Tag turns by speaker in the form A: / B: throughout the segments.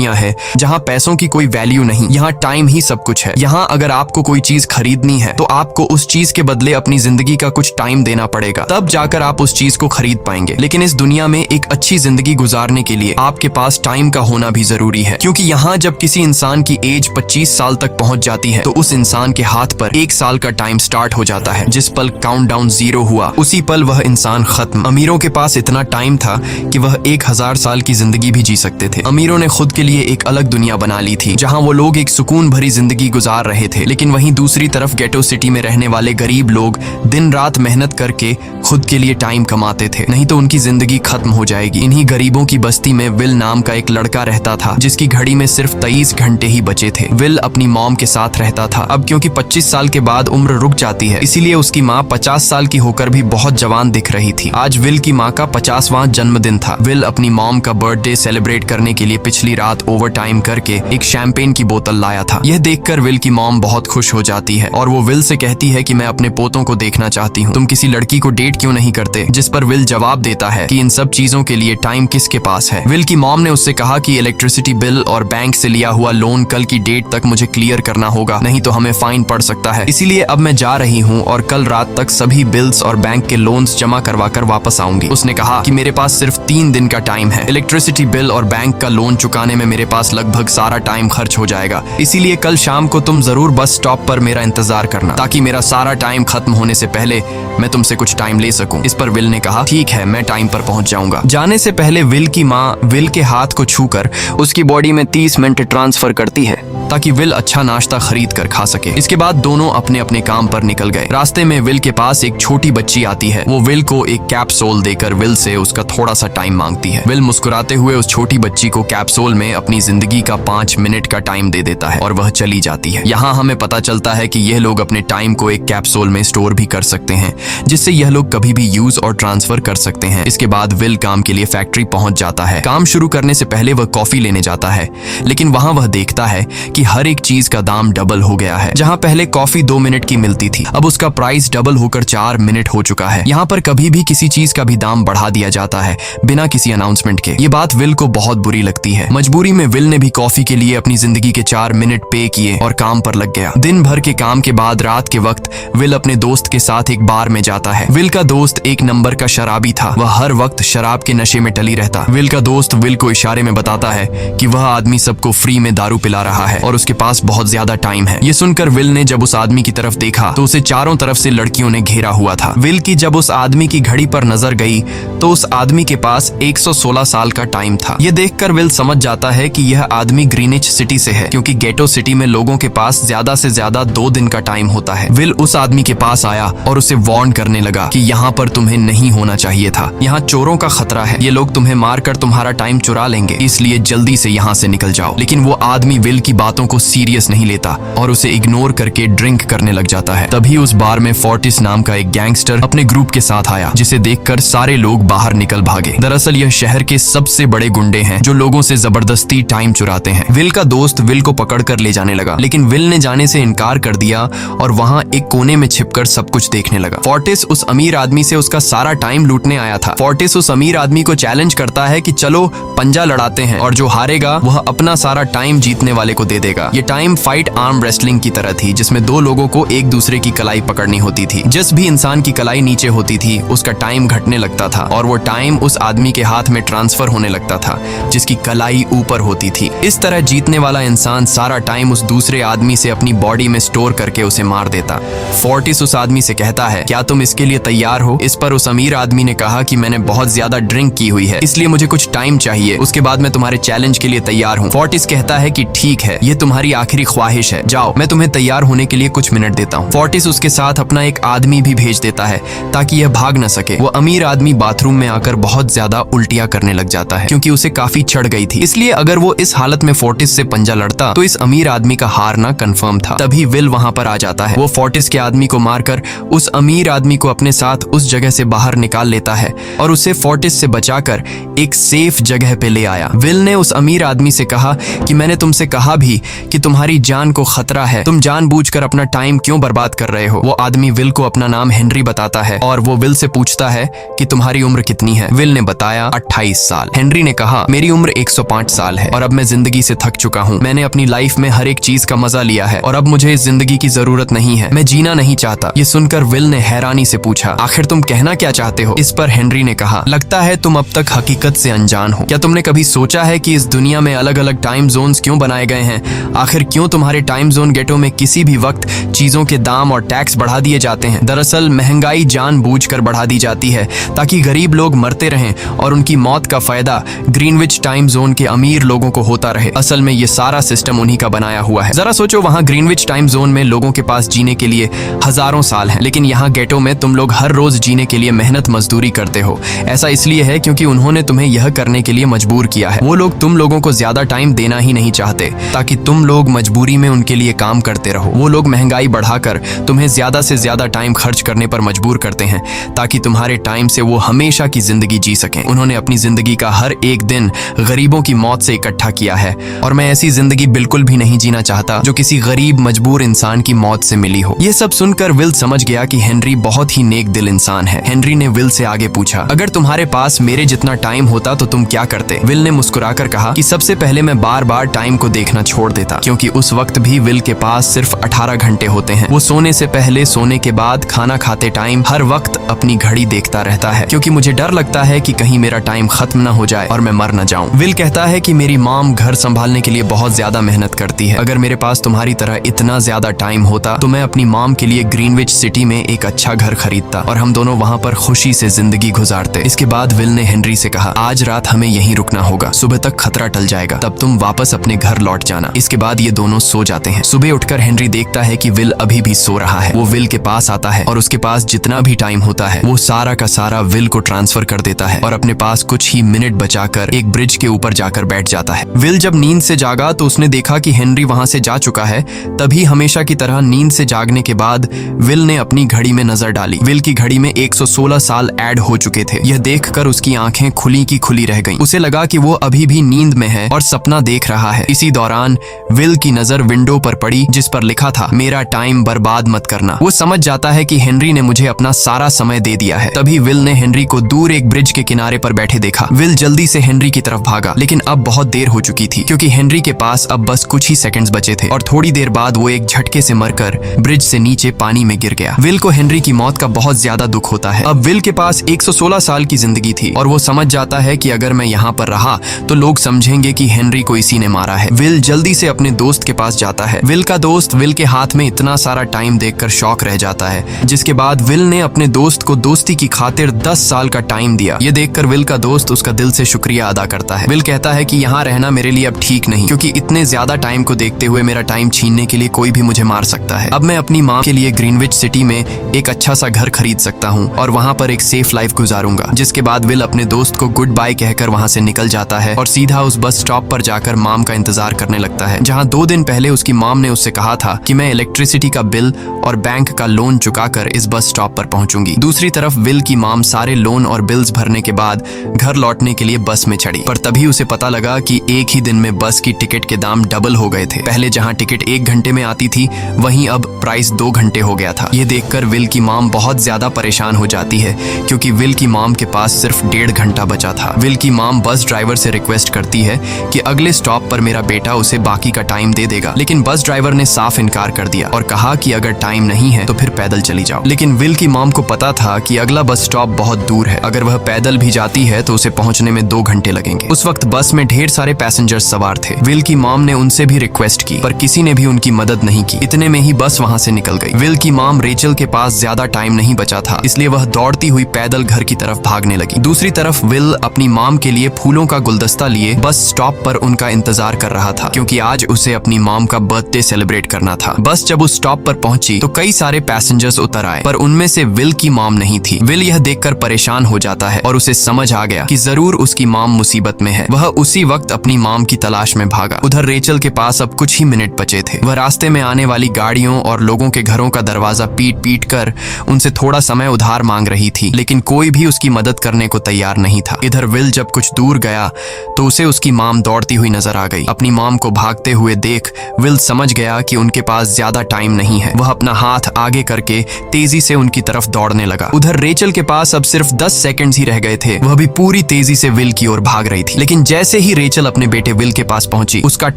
A: है जहाँ पैसों की कोई वैल्यू नहीं, यहाँ टाइम ही सब कुछ है। यहाँ अगर आपको कोई चीज खरीदनी है तो आपको उस चीज के बदले अपनी जिंदगी का कुछ टाइम देना पड़ेगा, तब जाकर आप उस चीज को खरीद पाएंगे। लेकिन इस दुनिया में एक अच्छी जिंदगी गुजारने के लिए आपके पास टाइम का होना भी जरूरी है, क्योंकि यहाँ जब किसी इंसान की एज 25 साल तक पहुंच जाती है तो उस इंसान के हाथ पर 1 साल का टाइम स्टार्ट हो जाता है। जिस पल काउंटडाउन 0 हुआ उसी पल वह इंसान खत्म। अमीरों के पास इतना टाइम था कि वह 1000 साल की जिंदगी भी जी सकते थे। अमीरों ने खुद के लिए एक अलग दुनिया बना ली थी जहां वो लोग एक सुकून भरी जिंदगी गुजार रहे थे। लेकिन वहीं दूसरी तरफ गेटो सिटी में रहने वाले गरीब लोग दिन रात मेहनत करके खुद के लिए टाइम कमाते थे, नहीं तो उनकी जिंदगी खत्म हो जाएगी। इन्हीं गरीबों की बस्ती में विल नाम का एक लड़का रहता था जिसकी घड़ी में सिर्फ 23 घंटे ही बचे थे। विल अपनी मॉम के साथ रहता था। अब क्योंकि 25 साल के बाद उम्र रुक जाती है, इसीलिए उसकी माँ 50 साल की होकर भी बहुत जवान दिख रही थी। आज विल की माँ का 50वां जन्मदिन था। विल अपनी मॉम का बर्थडे सेलिब्रेट करने के लिए पिछली रात ओवर टाइम करके एक शैंपेन की बोतल लाया था। यह देखकर विल की मॉम बहुत खुश हो जाती है और वो विल से कहती है कि मैं अपने पोतों को देखना चाहती हूँ, तुम किसी लड़की को डेट क्यों नहीं करते? जिस पर विल जवाब देता है कि इन सब चीजों के लिए टाइम किसके पास है। विल की मॉम ने उससे कहा कि इलेक्ट्रिसिटी बिल और बैंक से लिया हुआ लोन कल की डेट तक मुझे क्लियर करना होगा, नहीं तो हमें फाइन पड़ सकता है। इसीलिए अब मैं जा रही हूँ और कल रात तक सभी बिल्स और बैंक के लोन्स जमा करवा कर वापस आऊंगी। उसने कहा कि मेरे पास सिर्फ 3 दिन का टाइम है। इलेक्ट्रिसिटी बिल और बैंक का लोन चुकाने में मेरे पास लगभग सारा टाइम खर्च हो जाएगा, इसीलिए कल शाम को तुम जरूर बस स्टॉप पर मेरा इंतजार करना, ताकि मेरा सारा टाइम खत्म होने से पहले मैं तुमसे कुछ टाइम ले सकूं। इस पर विल ने कहा ठीक है, मैं टाइम पर पहुंच जाऊंगा। जाने से पहले विल की माँ विल के हाथ को छूकर उसकी बॉडी में 30 मिनट ट्रांसफर करती है ताकि विल अच्छा नाश्ता खरीद कर खा सके। इसके बाद दोनों अपने अपने काम पर निकल गए। रास्ते में विल के पास एक छोटी बच्ची आती है। वो विल को एक कैप्सूल देकर विल से उसका थोड़ा सा टाइम मांगती है। विल मुस्कुराते हुए उस छोटी बच्ची को कैप्सूल में अपनी जिंदगी का 5 मिनट का टाइम दे देता है और वह चली जाती है। यहाँ हमें पता चलता है कि यह लोग अपने टाइम को एक कैप्सूल में स्टोर भी कर सकते हैं, जिससे यह लोग कभी भी यूज और ट्रांसफर कर सकते हैं। इसके बाद विल काम के लिए फैक्ट्री पहुंच जाता है। काम शुरू करने से पहले वह कॉफी लेने जाता है, लेकिन वहां वह देखता है कि हर एक चीज का दाम डबल हो गया है। जहां पहले कॉफी 2 मिनट की मिलती थी, अब उसका प्राइस डबल होकर 4 मिनट हो चुका है। यहाँ पर कभी भी किसी चीज का भी दाम बढ़ा दिया जाता है बिना किसी अनाउंसमेंट के। ये बात विल को बहुत बुरी लगती है। मजबूरी में विल ने भी कॉफी के लिए अपनी जिंदगी के 4 मिनट पे किए और काम पर लग गया। दिन भर के काम के बाद रात के वक्त विल अपने दोस्त के साथ एक बार में जाता है। विल का दोस्त एक नंबर का शराबी था। वह हर वक्त शराब के नशे में टली रहता। विल का दोस्त विल को इशारे में बताता है कि वह आदमी सबको फ्री में दारू पिला रहा है और उसके पास बहुत ज्यादा टाइम है। ये सुनकर विल ने जब उस आदमी की तरफ देखा तो उसे चारों तरफ से लड़कियों ने घेरा हुआ था। विल की जब उस आदमी की घड़ी पर नजर गई तो उस आदमी के पास 116 साल का टाइम था। ये देखकर विल समझ जाता है कि यह आदमी ग्रीनिच सिटी से है, क्योंकि गेटो सिटी में लोगों के पास ज्यादा से ज्यादा 2 दिन का टाइम होता है। विल उस आदमी के पास आया और उसे वार्न करने लगा कि यहाँ पर तुम्हें नहीं होना चाहिए था। यहाँ चोरों का खतरा है, ये लोग तुम्हें मारकर तुम्हारा टाइम चुरा लेंगे, इसलिए जल्दी से यहाँ से निकल जाओ। लेकिन वो आदमी विल की बातों को सीरियस नहीं लेता और उसे इग्नोर करके ड्रिंक करने लग जाता है। तभी उस बार में फोर्टिस नाम का एक गैंगस्टर अपने ग्रुप के साथ आया, जिसे देखकर सारे लोग बाहर निकल भागे। दरअसल यह शहर के सबसे बड़े गुंडे हैं जो लोगों से जबरदस्ती टाइम चुराते हैं। विल का दोस्त विल को पकड़कर ले जाने लगा, लेकिन विल ने जाने से इनकार कर दिया और वहाँ एक कोने में छिपकर सब कुछ देखने लगा। फोर्टिस उस अमीर आदमी से उसका सारा टाइम लूटने आया था। फोर्टिस उस अमीर आदमी को चैलेंज करता है कि चलो पंजा लड़ाते हैं और जो हारेगा वह अपना सारा टाइम जीतने वाले को दे देगा। ये टाइम फाइट आर्म रेसलिंग की तरह थी, जिसमें 2 लोगों को एक दूसरे की कलाई पकड़नी होती थी। जिस भी इंसान की कलाई नीचे होती थी उसका टाइम घटने लगता था और वो टाइम उस आदमी के हाथ में ट्रांसफर होने लगता था जिसकी कलाई ऊपर होती थी। इस तरह जीतने वाला इंसान सारा टाइम उस दूसरे आदमी से अपनी बॉडी में स्टोर करके उसे मार देता। फोर्टिस उस आदमी से कहता है क्या तुम इसके लिए तैयार हो? इस पर उस अमीर आदमी ने कहा कि मैंने बहुत ज्यादा ड्रिंक की हुई है, इसलिए मुझे कुछ टाइम चाहिए, उसके बाद मैं तुम्हारे चैलेंज के लिए तैयार हूँ। फोर्टिस कहता है कि ठीक है, ये तुम्हारी आखिरी ख्वाहिश है, जाओ मैं तुम्हें तैयार होने के लिए कुछ मिनट देता हूँ। फोर्टिस उसके साथ अपना एक आदमी भी भेज देता है ताकि यह भाग न सके। वो अमीर आदमी बाथरूम में आकर बहुत ज्यादा उल्टियां करने लग जाता है क्योंकि उसे काफी चढ़ गई थी। इसलिए अगर वो इस हालत में फोर्टिस से पंजा लड़ता तो इस अमीर आदमी का हारना कंफर्म था। तभी विल वहां पर आ जाता है। वो फोर्टिस के आदमी को मारकर उस अमीर आदमी को अपने साथ उस जगह से बाहर निकाल लेता है और उसे फोर्टिस से बचाकर एक सेफ जगह पे ले आया। विल ने उस अमीर आदमी से कहा कि मैंने तुमसे कहा भी कि तुम्हारी जान को खतरा है, तुम जानबूझकर अपना टाइम क्यों बर्बाद कर रहे हो। वो आदमी विल को अपना नाम हेनरी बताता है और वो विल से पूछता है कि तुम्हारी उम्र कितनी है। विल ने बताया 28 साल। हेनरी ने कहा मेरी उम्र 105 साल साल है और अब मैं जिंदगी से थक चुका हूँ। मैंने अपनी लाइफ में हर एक चीज का मजा लिया है और अब मुझे इस जिंदगी की जरूरत नहीं है। मैं जीना नहीं चाहता। ये सुनकर विल ने हैरानी से पूछा, आखिर तुम कहना क्या चाहते हो? इस पर हेनरी ने कहा, लगता है तुम अब तक हकीकत से अनजान हो। क्या तुमने कभी सोचा है कि इस दुनिया में अलग अलग टाइम जोन्स क्यों बनाए गए हैं? आखिर क्यों तुम्हारे टाइम जोन गेटो में किसी भी वक्त चीजों के दाम और टैक्स बढ़ा दिए जाते हैं? दरअसल महंगाई जानबूझकर बढ़ा दी जाती है ताकि गरीब लोग मरते रहें और उनकी मौत का फायदा ग्रीनविच टाइम जोन के अमीर लोगों को होता रहे। असल में ये सारा सिस्टम उन्हीं का बनाया हुआ है। जरा सोचो, वहाँ ग्रीनविच टाइम जोन में लोगों के पास जीने के लिए हजारों साल हैं, लेकिन यहाँ गेटो में तुम लोग हर रोज जीने के लिए मेहनत मजदूरी करते हो। ऐसा इसलिए है क्योंकि उन्होंने तुम्हें यह करने के लिए मजबूर किया है। वो लोग तुम लोगों को ज्यादा टाइम देना ही नहीं चाहते ताकि तुम लोग मजबूरी में उनके लिए काम करते रहो। वो लोग महंगाई बढ़ाकर तुम्हें ज्यादा से ज्यादा टाइम खर्च करने पर मजबूर करते हैं ताकि तुम्हारे टाइम से वो हमेशा की जिंदगी जी सकें। उन्होंने अपनी जिंदगी का हर एक दिन गरीबों की मौत से इकट्ठा किया है और मैं ऐसी जिंदगी बिल्कुल भी नहीं जीना चाहता जो किसी गरीब मजबूर इंसान की मौत से मिली हो। ये सब सुनकर विल समझ गया कि हेनरी बहुत ही नेक दिल इंसान है। हेनरी ने विल से आगे पूछा, अगर तुम्हारे पास मेरे जितना टाइम होता तो तुम क्या करते? विल ने मुस्कुराकर कहा कि सबसे पहले मैं बार बार टाइम को देखना छोड़ देता, क्योंकि उस वक्त भी विल के पास सिर्फ 18 घंटे होते हैं। वो सोने से पहले, सोने के बाद, खाना खाते टाइम हर वक्त अपनी घड़ी देखता रहता है, क्योंकि मुझे डर लगता है कि कहीं मेरा टाइम खत्म न हो जाए और मैं मर न जाऊं। विल कहता है कि मेरी मॉम घर संभालने के लिए बहुत ज्यादा मेहनत करती है। अगर मेरे पास तुम्हारी तरह इतना ज्यादा टाइम होता तो मैं अपनी मॉम के लिए ग्रीनविच सिटी में एक अच्छा घर खरीदता और हम दोनों वहाँ पर खुशी से जिंदगी गुजारते। इसके बाद विल ने हेनरी से कहा, आज रात हमें यहीं रुकना होगा, सुबह तक खतरा टल जाएगा, तब तुम वापस अपने घर लौट जाना। इसके बाद ये दोनों सो जाते हैं। सुबह उठकर हेनरी देखता है कि विल अभी भी सो रहा है। वो विल के पास आता है और उसके पास जितना भी टाइम होता है वो सारा का सारा विल को ट्रांसफर कर देता है और अपने पास कुछ ही मिनट बचाकर एक ब्रिज के ऊपर जाकर बैठ जाता है। विल जब नींद से जागा तो उसने देखा कि हेनरी वहां से जा चुका है। तभी हमेशा की तरह नींद से जागने के बाद विल ने अपनी घड़ी में नजर डाली। विल की घड़ी में 116 साल ऐड हो चुके थे। यह देखकर उसकी आंखें खुली की खुली रह गईं। उसे लगा कि वो अभी भी नींद में है और सपना देख रहा है। इसी दौरान विल की नजर विंडो पर पड़ी जिस पर लिखा था, मेरा टाइम बर्बाद मत करना। वो समझ जाता है कि हेनरी ने मुझे अपना सारा समय दे दिया है। तभी विल ने हेनरी को दूर एक ब्रिज के किनारे पर बैठे देखा। विल जल्दी से हेनरी की तरफ भागा, लेकिन अब बहुत देर हो चुकी थी क्योंकि हेनरी के पास अब बस कुछ ही सेकंड्स बचे थे और थोड़ी देर बाद वो एक झटके से मरकर ब्रिज से नीचे पानी में गिर गया। विल को हेनरी की मौत का बहुत ज्यादा दुख होता है। अब विल के पास 116 साल की जिंदगी थी और वो समझ जाता है कि अगर मैं यहाँ पर रहा तो लोग समझेंगे कि हेनरी को इसी ने मारा है। विल जल्दी से अपने दोस्त के पास जाता है। विल का दोस्त विल के हाथ में इतना सारा टाइम देखकर शॉक रह जाता है, जिसके बाद विल ने अपने दोस्त को दोस्ती की खातिर 10 साल का टाइम दिया। ये देखकर विल का दोस्त उसका दिल से शुक्रिया अदा करता है। विल कहता है कि यहाँ रहना मेरे लिए अब ठीक नहीं, क्योंकि इतने ज्यादा टाइम को देखते हुए मेरा टाइम छीनने के लिए कोई भी मुझे मार सकता है। अब मैं अपनी माँ के लिए ग्रीनविच सिटी में एक अच्छा सा घर खरीद सकता हूँ और वहाँ पर एक सेफ लाइफ गुजारूंगा। जिसके बाद विल अपने दोस्त को गुड बाय कहकर वहाँ से निकल जाता है और सीधा उस बस स्टॉप पर जाकर मॉम का इंतजार करने लगता है, जहाँ 2 दिन पहले उसकी मॉम ने उससे कहा था कि मैं इलेक्ट्रिसिटी का बिल और बैंक का लोन चुकाकर इस बस स्टॉप पर पहुंचूंगी। दूसरी तरफ विल की मॉम सारे लोन और बिल्स भरने के बाद घर लौटने के लिए बस में चढ़ी, पर तभी उसे पता लगा कि एक ही दिन में बस की टिकट के दाम डबल हो गए थे। पहले जहां टिकट 1 घंटे में आती थी वहीं अब प्राइस 2 घंटे हो गया था। ये देखकर विल की मॉम बहुत ज्यादा परेशान हो जाती है क्योंकि विल की मॉम के पास सिर्फ 1.5 घंटा बचा था। विल की मॉम बस ड्राइवर से रिक्वेस्ट करती है कि अगले स्टॉप पर मेरा बेटा उसे बाकी का टाइम दे देगा, लेकिन बस ड्राइवर ने साफ इनकार कर दिया और कहा कि अगर टाइम नहीं है तो फिर पैदल चली जाओ। लेकिन विल की मॉम को पता था कि अगला बस स्टॉप बहुत दूर है। अगर वह पैदल भी जाती है तो उसे पहुंचने में 2 घंटे लगेंगे। उस वक्त बस में ढेर सारे पैसेंजर्स सवार थे। विल की मॉम ने उनसे भी रिक्वेस्ट की, पर किसी ने भी उनकी मदद नहीं की। इतने में ही बस वहां से निकल गई। विल की मॉम रेचल के पास ज्यादा टाइम नहीं बचा था, इसलिए वह दौड़ती हुई पैदल घर की तरफ भागने लगी। दूसरी तरफ विल अपनी मॉम के लिए फूलों का गुलदस्ता लिए बस स्टॉप पर उनका इंतजार कर रहा था, क्योंकि आज उसे अपनी मॉम का बर्थडे सेलिब्रेट करना था। बस जब उस स्टॉप पर पहुंची तो कई सारे पैसेंजर्स उतर आए, पर उनमें से विल की मॉम नहीं थी। विल यह देखकर परेशान हो जाता है और उसे समझ आ गया कि जरूर उसकी मॉम मुसीबत में है। वह उसी वक्त अपनी मॉम की तलाश में भागा। उधर रेचल के पास अब कुछ ही मिनट बचे थे। वह रास्ते में आने वाली गाड़ियों और लोगों के घरों का दरवाजा पीट पीट कर उनसे थोड़ा समय उधार मांग रही थी, लेकिन कोई भी उसकी मदद करने को तैयार नहीं था। इधर विल जब कुछ दूर गया तो उसे उसकी मॉम दौड़ती हुई नजर आ गई। अपनी मॉम को भागते हुए देख विल समझ गया कि उनके पास ज्यादा टाइम नहीं है। वह अपना हाथ आगे करके तेजी से उनकी तरफ दौड़ने लगा। उधर रेचल के पास अब सिर्फ 10 सेकंड्स ही रह गए थे। वह भी पूरी तेजी से विल की ओर भाग रही थी, लेकिन जैसे ही रेचल अपने बेटे विल के पास पहुंची, उसका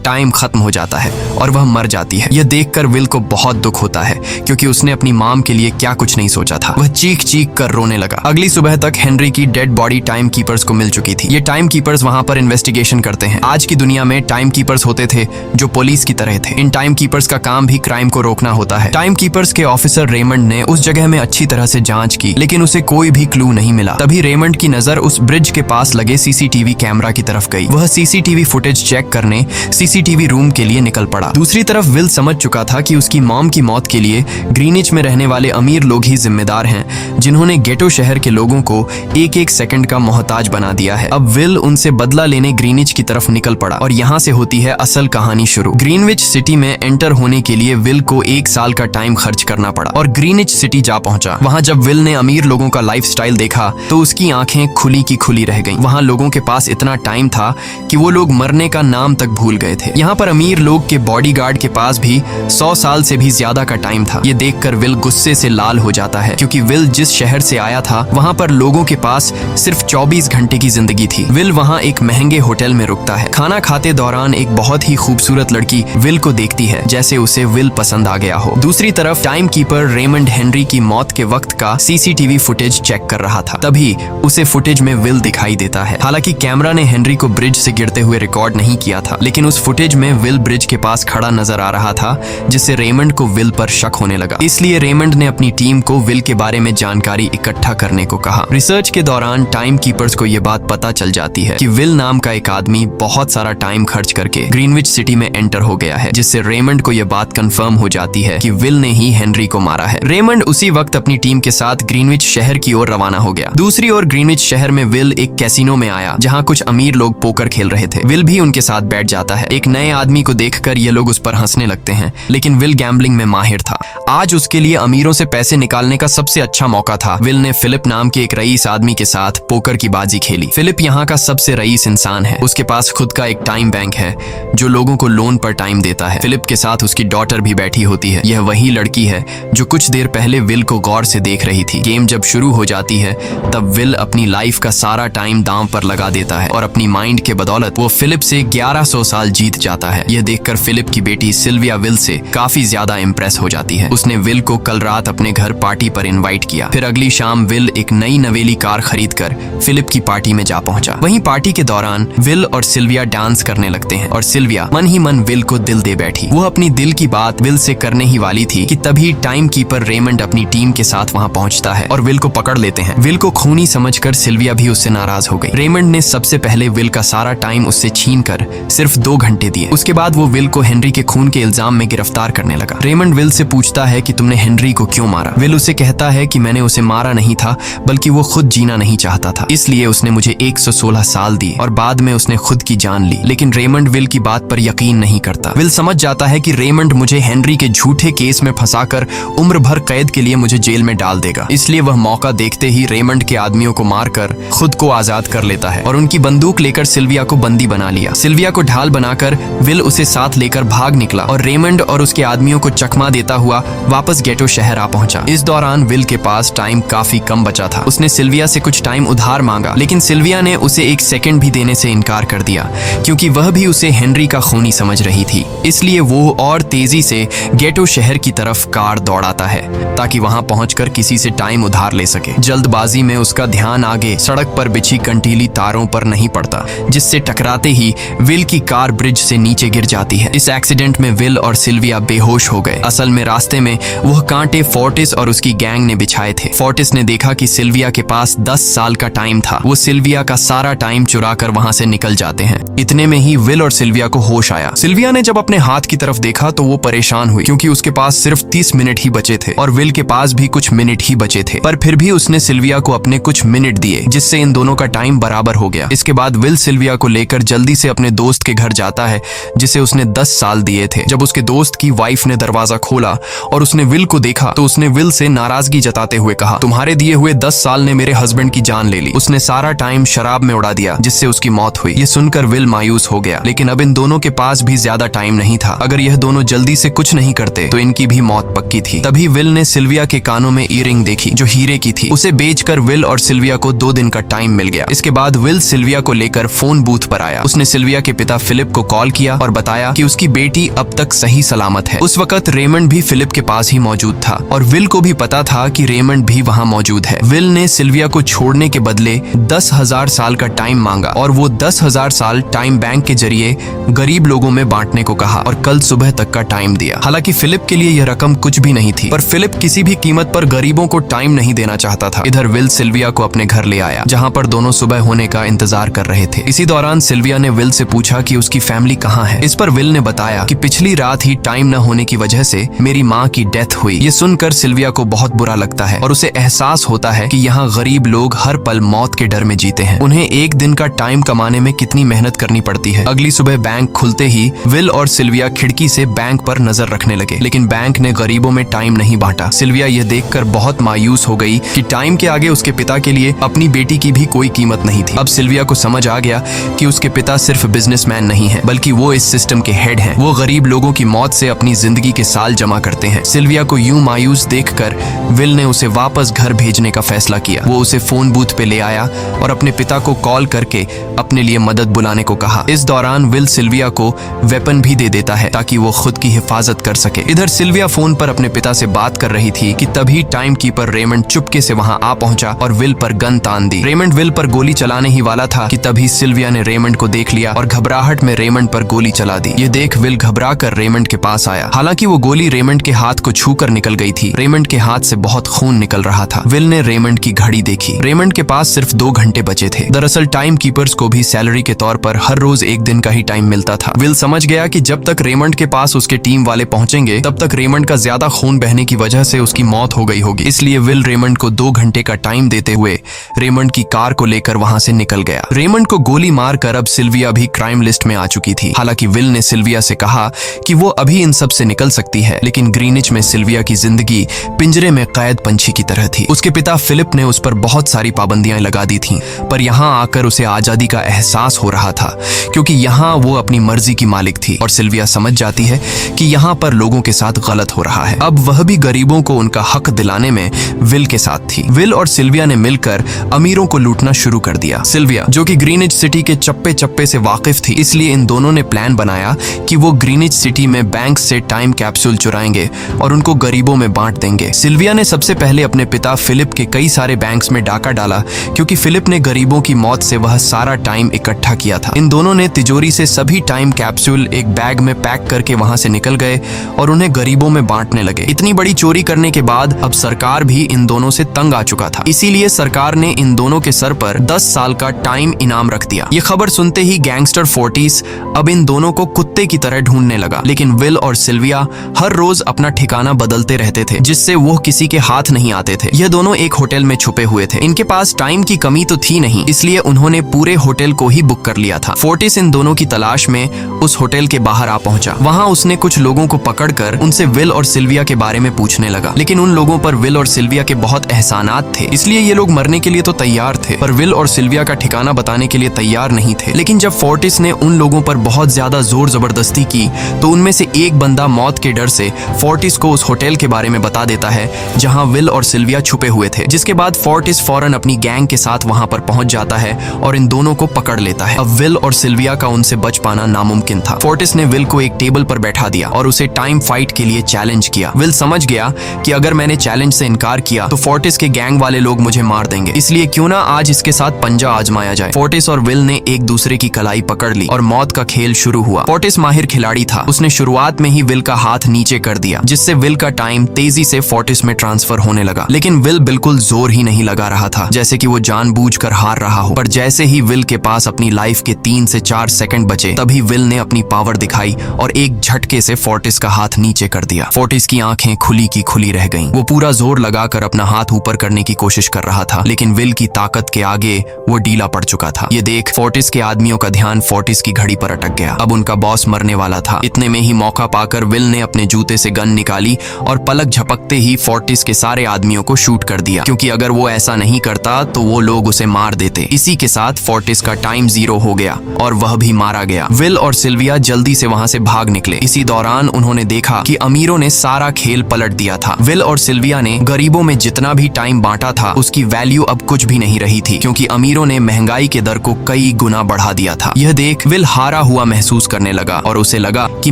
A: टाइम खत्म हो जाता है और वह मर जाती है। यह देखकर विल को बहुत दुख होता है क्योंकि उसने अपनी मॉम के लिए क्या कुछ नहीं सोचा था। वह चीख चीख कर रोने लगा। अगली सुबह तक हेनरी की डेड बॉडी टाइम कीपर्स को मिल चुकी थी। ये टाइम कीपर्स वहां पर इन्वेस्टिगेशन करते हैं। आज की दुनिया में टाइम कीपर्स होते थे जो पुलिस की तरह थे। इन टाइम कीपर्स का काम भी क्राइम को रोकना होता है। टाइम कीपर्स के ऑफिसर रेमंड ने उस जगह में अच्छी तरह से जांच की, लेकिन उसे कोई भी क्लू नहीं मिला। तभी रेमंड की नजर उस ब्रिज के पास लगे सीसीटीवी कैमरा की तरफ गई। वह सीसीटीवी फुटेज चेक करने सीसीटीवी रूम के लिए निकल पड़ा। दूसरी तरफ विल समझ चुका था कि उसकी मॉम की मौत के लिए ग्रीनिच में रहने वाले अमीर लोग ही जिम्मेदार हैं, जिन्होंने गेटो शहर के लोगों को एक एक सेकंड का मोहताज बना दिया है। अब विल उनसे बदला लेने ग्रीनिच की तरफ निकल पड़ा और यहाँ से होती है असल कहानी शुरू। ग्रीनविच सिटी में एंटर होने के लिए विल को 1 साल का टाइम खर्च करना पड़ा और ग्रीनिच सिटी जा पहुंचा। वहाँ जब विल ने अमीर लोगों का लाइफस्टाइल देखा तो उसकी आंखें खुली की खुली रह गईं। वहाँ लोगों के पास इतना टाइम था कि वो लोग मरने का नाम तक भूल गए थे। यहाँ पर अमीर लोग के बॉडीगार्ड के पास भी 100 साल से भी ज्यादा का टाइम था। ये देखकर विल गुस्से से लाल हो जाता है क्योंकि विल जिस शहर से आया था वहाँ पर लोगों के पास सिर्फ 24 घंटे की जिंदगी थी। विल वहाँ एक महंगे होटल में रुकता है। खाना खाते दौरान एक बहुत ही खूबसूरत लड़की विल को देखती है, जैसे उसे विल पसंद आ गया हो। दूसरी तरफ टाइम कीपर रेमंड हेनरी की मौत के वक्त का सीसीटीवी फुटेज चेक कर रहा था। तभी उसे फुटेज में विल दिखाई देता है। हालांकि कैमरा ने हेनरी को ब्रिज से गिरते हुए रिकॉर्ड नहीं किया था, लेकिन उस फुटेज में विल ब्रिज के पास खड़ा नजर आ रहा था, जिससे रेमंड को विल पर शक होने लगा। इसलिए रेमंड ने अपनी टीम को विल के बारे में जानकारी इकट्ठा करने को कहा। रिसर्च के दौरान टाइम कीपर्स को यह बात पता चल जाती है कि विल नाम का एक आदमी बहुत सारा टाइम खर्च करके ग्रीनविच सिटी में एंटर हो गया है, जिससे रेमंड को यह बात कंफर्म हो जाती है कि विल ने ही हेनरी को मारा है। रेमंड उसी वक्त अपनी टीम के साथ ग्रीनविच शहर की ओर रवाना हो गया। दूसरी ओर ग्रीनविच शहर में विल एक कैसीनो में आया जहाँ कुछ अमीर लोग पोकर खेल रहे थे। विल भी उनके साथ बैठ जाता है। एक नए आदमी को देखकर ये लोग उस पर हंसने लगते हैं, लेकिन विल गैम्बलिंग में माहिर था। आज उसके लिए अमीरों से पैसे निकालने का सबसे अच्छा मौका था। विल ने फिलिप नाम के एक रईस आदमी के साथ पोकर की बाजी खेली। फिलिप यहाँ का सबसे रईस इंसान है। उसके पास खुद का एक टाइम बैंक है जो लोगों को लोन पर टाइम देता है। फिलिप के साथ उसकी डॉटर भी बैठी होती है। यह वही लड़की है जो कुछ देर पहले विल को गौर से देख रही थी। गेम जब शुरू हो जाती है तब विल अपनी लाइफ का सारा टाइम दांव पर लगा देता है और अपनी माइंड के बदौलत वो फिलिप से 1100 साल जीत जाता है। यह देखकर फिलिप की बेटी सिल्विया विल से काफी ज्यादा इम्प्रेस हो जाती है। उसने विल को कल रात अपने घर पार्टी पर इनवाइट किया। फिर अगली शाम विल एक नई नवेली कार खरीदकर फिलिप की पार्टी में जा पहुंचा। वहीं पार्टी के दौरान विल और सिल्विया डांस करने लगते हैं और सिल्विया मन ही मन विल को दिल दे बैठी। वो अपनी दिल की बात विल से करने ही वाली थी कि तभी टाइम कीपर रेमंड अपनी टीम के साथ वहां पहुंचता है और विल को पकड़ लेते हैं। विल को खूनी समझकर सिल्विया भी उससे नाराज हो गई। रेमंड ने सबसे पहले विल का सारा टाइम उससे छीनकर सिर्फ 2 घंटे दिए। उसके बाद वो विल को हेनरी के खून के इल्जाम में गिरफ्तार करने लगा। रेमंड विल से पूछता है कि तुमने हेनरी को क्यों मारा। विल उसे कहता है कि मैंने उसे मारा नहीं था, बल्कि वो खुद जीना नहीं चाहता था, इसलिए उसने मुझे 116 साल दिए और बाद में उसने खुद की जान ली। लेकिन रेमंड विल की बात पर यकीन नहीं करता। विल समझ जाता है कि रेमंड मुझे हेनरी के झूठे केस में फंसाकर उम्र भर कैद के लिए मुझे जेल में डाल देगा, इसलिए वह मौका देखते ही रेमंड के आदमियों को मारकर खुद को आजाद कर लेता है और उनकी बंदूक लेकर सिल्विया को बंदी बना लिया। सिल्विया को ढाल बनाकर विल उसे साथ लेकर भाग निकला और रेमंड और उसके आदमियों को चकमा देता हुआ वापस गेटो शहर आ पहुंचा। इस दौरान विल के पास टाइम काफी कम बचा था। उसने सिल्विया से कुछ टाइम उधार मांगा, लेकिन सिल्विया ने उसे 1 सेकंड भी देने से इनकार कर दिया क्योंकि वह भी उसे हेनरी का खूनी समझ रही थी। इसलिए वो और तेजी से गेटो शहर की तरफ कार दौड़ाता है ताकि वहां पहुंचकर किसी से टाइम उधार ले सके। जल्दबाजी में उसका ध्यान आगे सड़क पर बिछी कंटीली तारों पर नहीं पड़ता, जिससे टकराते ही विल की कार ब्रिज से नीचे गिर जाती है। इस एक्सीडेंट में विल और सिल्विया बेहोश हो गए। असल में रास्ते में वह कांटे फोर्टिस और उसकी गैंग ने बिछाए थे। फोर्टिस ने देखा कि सिल्विया के पास 10 साल का टाइम था। वो सिल्विया का सारा टाइम चुरा कर वहां से निकल जाते हैं। इतने में ही विल और सिल्विया को होश आया। सिल्विया ने जब अपने हाथ की तरफ देखा तो वो परेशान हुई क्योंकि उसके पास सिर्फ 30 मिनट ही बचे थे और विल के पास भी कुछ मिनट ही बचे थे, पर फिर भी उसने सिल्विया को अपने कुछ मिनट दिए, जिससे इन दोनों का टाइम बराबर हो गया। इसके बाद विल सिल्विया को लेकर जल्दी से अपने दोस्त के घर जाता है जिसे उसने 10 साल दिए थे। जब उसके दोस्त की वाइफ ने दरवाजा खोला और उसने विल को देखा तो उसने विल से नाराजगी जताते हुए कहा, तुम्हारे दिए हुए 10 साल ने मेरे हस्बैंड की जान ले ली। उसने सारा टाइम शराब में उड़ा दिया, जिससे उसकी मौत हुई। ये सुनकर विल मायूस हो गया, लेकिन अब इन दोनों के पास भी ज्यादा टाइम नहीं था। अगर यह दोनों जल्दी से कुछ नहीं करते तो इनकी भी मौत पक्की थी। तभी विल ने सिल्विया के कानों में ईयरिंग देखी जो हीरे की थी। उसे बेचकर विल और सिल्विया को 2 दिन का टाइम मिल गया। इसके बाद विल सिल्विया को लेकर फोन बूथ बूथ पर आया। उसने सिल्विया के पिता फिलिप को कॉल किया और बताया कि उसकी बेटी अब तक सही सलामत है। उस वक्त रेमंड भी फिलिप के पास ही मौजूद था और विल को भी पता था कि रेमंड भी वहाँ मौजूद है। विल ने सिल्विया को छोड़ने के बदले 10,000 साल का टाइम मांगा और वो 10,000 साल टाइम बैंक के जरिए गरीब लोगों में बांटने को कहा और कल सुबह तक का टाइम दिया। हालांकि फिलिप के लिए यह रकम कुछ भी नहीं थी, पर फिलिप किसी भी कीमत पर गरीबों को टाइम नहीं देना चाहता था। इधर विल सिल्विया को अपने घर ले आया, जहाँ पर दोनों सुबह होने का इंतजार कर रहे थे। इसी दौरान सिल्विया ने विल से पूछा कि उसकी फैमिली कहाँ है। इस पर विल ने बताया कि पिछली रात ही टाइम न होने की वजह से मेरी माँ की डेथ हुई। ये सुनकर सिल्विया को बहुत बुरा लगता है और उसे एहसास होता है कि यहाँ गरीब लोग हर पल मौत के डर में जीते हैं। उन्हें एक दिन का टाइम कमाने में कितनी मेहनत करनी पड़ती है। अगली सुबह बैंक खुलते ही विल और सिल्विया खिड़की से बैंक पर नजर रखने लगे, लेकिन बैंक ने गरीबों में टाइम नहीं बांटा। सिल्विया यह देखकर बहुत मायूस हो गई कि टाइम के आगे उसके पिता के लिए अपनी बेटी की भी कोई कीमत नहीं थी। अब सिल्विया को समझ आ गया कि उसके पिता सिर्फ बिजनेसमैन नहीं है, बल्कि वो इस सिस्टम के हेड हैं। वो गरीब लोगों की मौत से अपनी जिंदगी के साल जमा करते हैं। सिल्विया को यूं मायूस देखकर विल ने उसे वापस घर भेजने का फैसला किया। वो उसे फोन बूथ पे ले आया और अपने पिता को कॉल करके अपने लिए मदद बुलाने को कहा। इस दौरान विल सिल्विया को वेपन भी दे देता है ताकि वो खुद की हिफाजत कर सके। इधर सिल्विया फोन पर अपने पिता से बात कर रही थी कि तभी टाइम कीपर रेमंड चुपके से वहां आ पहुंचा और विल पर गन तान दी। रेमंड विल पर गोली चलाने ही वाला था कि तभी सिल्विया ने रेमंड को देख लिया और घबराहट में रेमंड पर गोली चला दी। ये देख विल घबरा कर रेमंड के पास आया। हालांकि वो गोली रेमंड के हाथ को छूकर निकल गई थी। रेमंड के हाथ से बहुत खून निकल रहा था। विल ने रेमंड की घड़ी देखी। रेमंड के पास सिर्फ 2 घंटे बचे थे। दरअसल टाइम कीपर्स को भी सैलरी के तौर पर हर रोज 1 दिन का ही टाइम मिलता था। विल समझ गया कि जब तक रेमंड के पास उसके टीम वाले पहुंचेंगे तब तक रेमंड का ज्यादा खून बहने की वजह से उसकी मौत हो गई होगी। इसलिए विल रेमंड को 2 घंटे का टाइम देते हुए रेमंड की कार को लेकर वहां से निकल गया। रेमंड को गोली मारकर अब सिल्विया भी क्राइम लिस्ट में आ चुकी थी। हालांकि विल ने सिल्विया से कहा कि वो अभी इन सब से निकल सकती है, लेकिन ग्रीनिच में सिल्विया की जिंदगी पिंजरे में कैद पंछी की तरह थी। उसके पिता फिलिप ने उस पर बहुत सारी पाबंदियां लगा दी थीं, पर यहाँ आकर उसे आजादी का एहसास हो रहा था, क्योंकि यहाँ वो अपनी मर्जी की मालिक थी और सिल्विया समझ जाती है कि यहाँ पर लोगों के साथ गलत हो रहा है। अब वह भी गरीबों को उनका हक दिलाने में विल के साथ थी। विल और सिल्विया ने मिलकर अमीरों को लूटना शुरू कर दिया। सिल्विया, जो कि ग्रीनिच सिटी के चप्पे चप्पे से वाकिफ थी, इसलिए इन दोनों ने प्लान बनाया कि वो ग्रीनिच सिटी में बैंक से टाइम कैप्सूल चुराएंगे और उनको गरीबों में बांट देंगे। सिल्विया ने सबसे पहले अपने पिता फिलिप के कई सारे बैंक्स में डाका डाला, क्योंकि फिलिप ने गरीबों की मौत से वह सारा टाइम इकट्ठा किया था। इन दोनों ने तिजोरी से सभी टाइम कैप्सूल एक बैग में पैक करके वहां से निकल गए और उन्हें गरीबों में बांटने लगे। इतनी बड़ी चोरी करने के बाद अब सरकार भी इन दोनों से तंग आ चुका था। इसीलिए सरकार ने इन दोनों के सर पर 10 साल का टाइम इनाम रख दिया। ये खबर सुनते ही गैंगस्टर फोर्टिस अब इन दोनों को कुत्ते की तरह ढूंढने लगा। लेकिन विल और सिल्विया हर रोज अपना ठिकाना बदलते रहते थे, जिससे वो किसी के हाथ नहीं आते थे। ये दोनों एक होटल में छुपे हुए थे। इनके पास टाइम की कमी तो थी नहीं, इसलिए उन्होंने पूरे होटल को ही बुक कर लिया था। फोर्टिस इन दोनों की तलाश में उस होटल के बाहर आ पहुंचा। वहां उसने कुछ लोगों को पकड़कर उनसे विल और सिल्विया के बारे में पूछने लगा, लेकिन उन लोगों पर विल और सिल्विया के बहुत एहसानात थे, इसलिए ये लोग मरने के लिए तो तैयार थे, पर विल और सिल्विया का ठिकाना बताने के लिए तैयार नहीं थे। लेकिन जब फोर्टिस ने उन लोगों पर बहुत ज्यादा जोर जबरदस्ती की, तो उनमें से एक बंदा मौत के डर से फोर्टिस को उस होटल के बारे में बता देता है जहां विल और सिल्विया छुपे हुए थे। जिसके बाद फोर्टिस फौरन अपनी गैंग के साथ वहां पर पहुंच जाता है और इन दोनों को पकड़ लेता है। अब विल और सिल्विया का उनसे बच पाना नामुमकिन था। फोर्टिस ने विल को एक टेबल पर बैठा दिया और उसे टाइम फाइट के लिए चैलेंज किया। विल समझ गया कि अगर मैंने चैलेंज से इनकार किया तो फोर्टिस के गैंग वाले लोग मुझे मार देंगे, इसलिए क्यों ना आज इसके साथ पंजा आजमाया जाए। फोर्टिस और विल ने एक दूसरे की कलाई पकड़ ली और मौत का खेल शुरू हुआ। फोर्टिस माहिर खिलाड़ी था। उसने शुरुआत में ही विल का हाथ नीचे कर दिया, जिससे विल का टाइम तेजी से फोर्टिस में ट्रांसफर होने लगा। लेकिन विल बिल्कुल जोर ही नहीं लगा रहा था, जैसे कि वो जानबूझकर हार रहा हो। पर जैसे ही विल के पास अपनी लाइफ के 3 से 4 सेकंड बचे, तभी विल ने अपनी पावर दिखाई और एक झटके से फोर्टिस का हाथ नीचे कर दिया। फोर्टिस की आंखें खुली की खुली रह गईं। वो पूरा जोर लगाकर अपना हाथ ऊपर करने की कोशिश कर रहा था, लेकिन विल की ताकत के आगे वो ढीला पड़ चुका था। ये देख फोर्टिस के आदमियों का ध्यान फोर्टिस की घड़ी पर अटक गया। अब उनका बॉस मरने वाला था। इतने में ही मौका पाकर विल ने अपने जूते से गन निकाली और पलक झपकते ही फोर्टिस के सारे आदमियों को शूट कर दिया, क्योंकि अगर वो ऐसा नहीं करता तो वो लोग उसे मार देते। इसी के साथ फोर्टिस का टाइम 0 हो गया और वह भी मारा गया। विल और सिल्विया जल्दी से वहां से भाग निकले। इसी दौरान उन्होंने देखा कि अमीरों ने सारा खेल पलट दिया था। विल और सिल्विया ने गरीबों में जितना भी टाइम बांटा था उसकी वैल्यू अब कुछ भी नहीं रही थी, क्योंकि अमीरों ने महंगाई के दर को कई गुना बढ़ा दिया था। यह देख विल हारा हुआ महसूस करने लगा और उसे लगा कि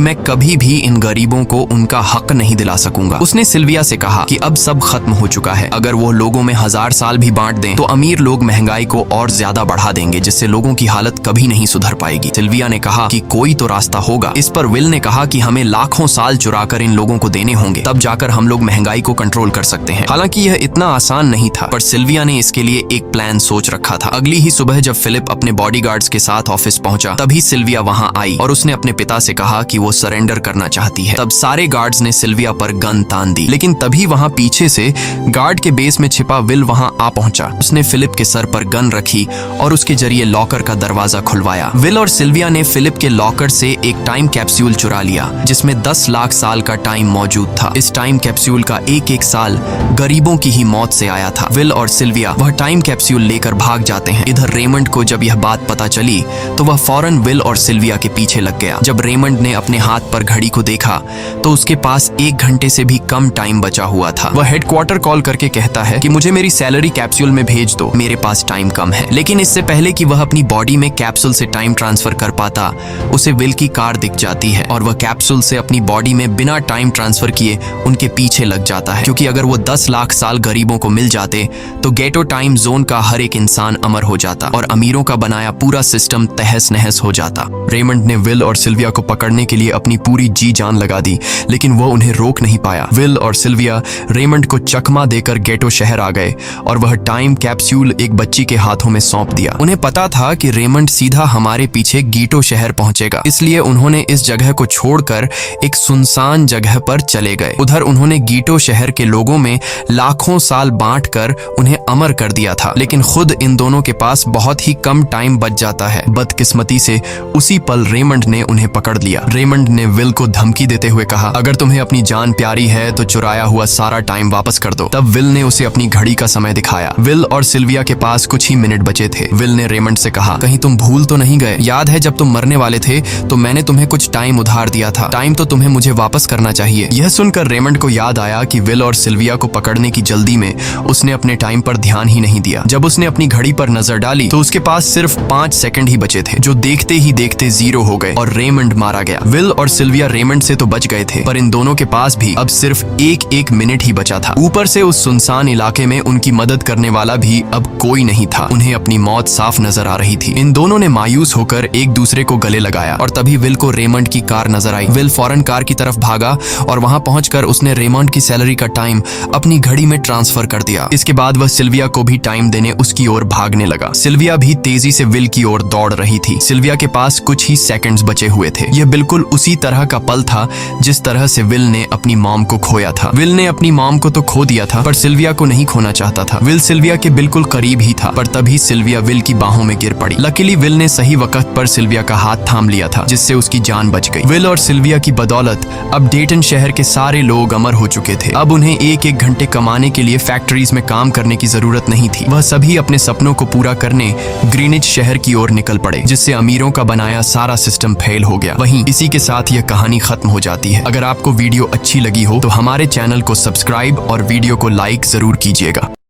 A: मैं कभी भी इन गरीबों को उनका हक नहीं दिला सकूंगा। उसने सिल्विया से कहा कि अब सब खत्म हो चुका है, अगर वो लोगों में 1000 साल भी बांट दें तो अमीर लोग महंगाई को और ज्यादा बढ़ा देंगे, जिससे लोगों की हालत कभी नहीं सुधर पाएगी। सिल्विया ने कहा कि कोई तो रास्ता होगा। इस पर विल ने कहा कि हमें लाखों साल चुराकर इन लोगों को देने होंगे, तब जाकर हम लोग महंगाई को कंट्रोल कर सकते हैं। हालांकि यह इतना आसान नहीं था, पर सिल्विया ने इसके लिए एक प्लान सोच रखा था। अगली ही सुबह जब फिलिप अपने बॉडीगार्ड्स के साथ ऑफिस पहुंचा, तभी सिल्विया वहां आई और उसने अपने पिता से कहा कि वो सरेंडर करना चाहती है। तब सारे गार्ड्स ने सिल्विया पर गन तान दी, लेकिन तभी वहां पीछे से गार्ड के बेस में छिपा विल वहां आ पहुंचा। उसने फिलिप के सर पर गन रखी और उसके जरिए लॉकर का दरवाजा खुलवाया। विल और सिल्विया ने फिलिप के लॉकर से एक टाइम कैप्सूल चुरा लिया, जिसमें 10 लाख साल का टाइम मौजूद था। इस टाइम कैप्सूल का एक एक साल गरीबों की ही मौत से आया था। विल और सिल्विया वह टाइम कैप्सूल लेकर भाग जाते हैं। इधर रेमंड को जब यह बात पता चली तो वह फौरन विल और सिल्विया के पीछे लग गया। जब रेमंड ने अपने हाथ पर घड़ी को देखा तो उसके पास 1 घंटे से भी कम टाइम बचा हुआ था। वह हेडक्वार्टर कॉल करके कहता है कि मुझे मेरी सैलरी कैप्सूल में भेज दो, मेरे पास टाइम कम है। लेकिन इससे पहले कि वह अपनी बॉडी में कैप्सूल से टाइम ट्रांसफर कर पाता, उसे विल की कार दिख जाती है और वह कैप्सूल से अपनी बॉडी में बिना टाइम ट्रांसफर किए उनके पीछे लग जाता है, क्योंकि अगर वो 10 लाख साल गरीबों को मिल जाते तो गेटो टाइम जोन का हर एक इंसान अमर हो जाता और अमीरों का बनाया पूरा सिस्टम तहस नहस हो जाता। रेमंड ने विल और सिल्विया को पकड़ने के लिए अपनी पूरी जी जान लगा दी, लेकिन वो उन्हें रोक नहीं पाया। विल और सिल्विया रेमंड को चकमा देकर गेटो शहर आ गए और वह टाइम कैप्सूल एक बच्ची के हाथों में सौंप दिया। उन्हें पता था कि रेमंड सीधा हमारे पीछे गीटो शहर पहुंचेगा, इसलिए उन्होंने इस जगह को छोड़कर एक सुनसान जगह पर चले गए। उधर उन्होंने गीटो शहर के लोगों में लाखों साल बांटकर उन्हें अमर कर दिया था, लेकिन खुद इन दोनों के पास बहुत ही कम टाइम बच जाता है। बदकिस्मती से उसी पल रेमंड ने उन्हें पकड़ लिया। रेमंड ने विल को धमकी देते हुए कहा, अगर तुम्हें अपनी जान प्यारी है तो चुराया हुआ सारा टाइम वापस कर दो। तब विल ने उसे अपनी घड़ी का समय दिखाया। विल और सिल्विया के पास कुछ ही मिनट बचे थे। विल ने रेमंड से कहा, कहीं तुम भूल तो नहीं गए? याद है जब तुम मरने वाले थे तो मैंने तुम्हें कुछ टाइम उधार दिया था, टाइम तो तुम्हें मुझे वापस करना चाहिए। यह सुनकर रेमंड को याद आया कि विल और सिल्विया को पकड़ने की जल्दी में उसने अपने टाइम पर ध्यान ही नहीं दिया। जब उसने अपनी घड़ी पर नजर डाली तो उसके पास सिर्फ 5 सेकंड ही बचे थे, जो देखते ही देखते 0 हो गए और रेमंड मारा गया। विल और सिल्विया रेमंड से तो बच गए थे, पर इन दोनों के पास भी अब सिर्फ एक मिनट ही बचा था। ऊपर से उस सुनसान इलाके में उनकी मदद करने वाला भी अब कोई नहीं था। उन्हें अपनी मौत साफ नजर आ रही थी। इन दोनों ने मायूस होकर एक दूसरे को गले लगाया और तभी विल को रेमंड की कार नजर आई। विल फौरन कार की तरफ भागा और वहां पहुंचकर उसने रेमंड की सैलरी का टाइम अपनी घड़ी में ट्रांसफर कर दिया। इसके बाद वह सिल्विया को भी टाइम देने उसकी ओर भागने लगा। सिल्विया भी तेजी से विल की ओर दौड़ रही थी। सिल्विया के पास कुछ ही सेकंड्स बचे हुए थे। यह बिल्कुल उसी तरह का पल था जिस तरह से विल ने अपनी मॉम को खोया था। विल ने अपनी मॉम को तो खो दिया था, पर सिल्विया को नहीं खोना चाहता था। विल सिल्विया के बिल्कुल करीब ही था, पर तभी सिल्विया विल की बाहों में गिर पड़ी। लकीली विल ने सही वक्त पर सिल्विया का हाथ थाम लिया था, जिससे उसकी जान बच गई। विल और सिल्विया की बदौलत अब डेटन शहर के सारे लोग अमर हो चुके थे। अब उन्हें 1-1 घंटे कमाने के लिए फैक्ट्रीज में काम करने की जरूरत नहीं थी। वह सभी अपने सपनों को पूरा करने ग्रीनिच शहर की ओर निकल पड़े, जिससे अमीरों का बनाया सारा सिस्टम फेल हो गया। वहीं इसी के साथ यह कहानी खत्म हो जाती है। अगर आपको वीडियो अच्छी लगी हो तो हमारे चैनल को सब्सक्राइब और वीडियो को लाइक जरूर कीजिएगा।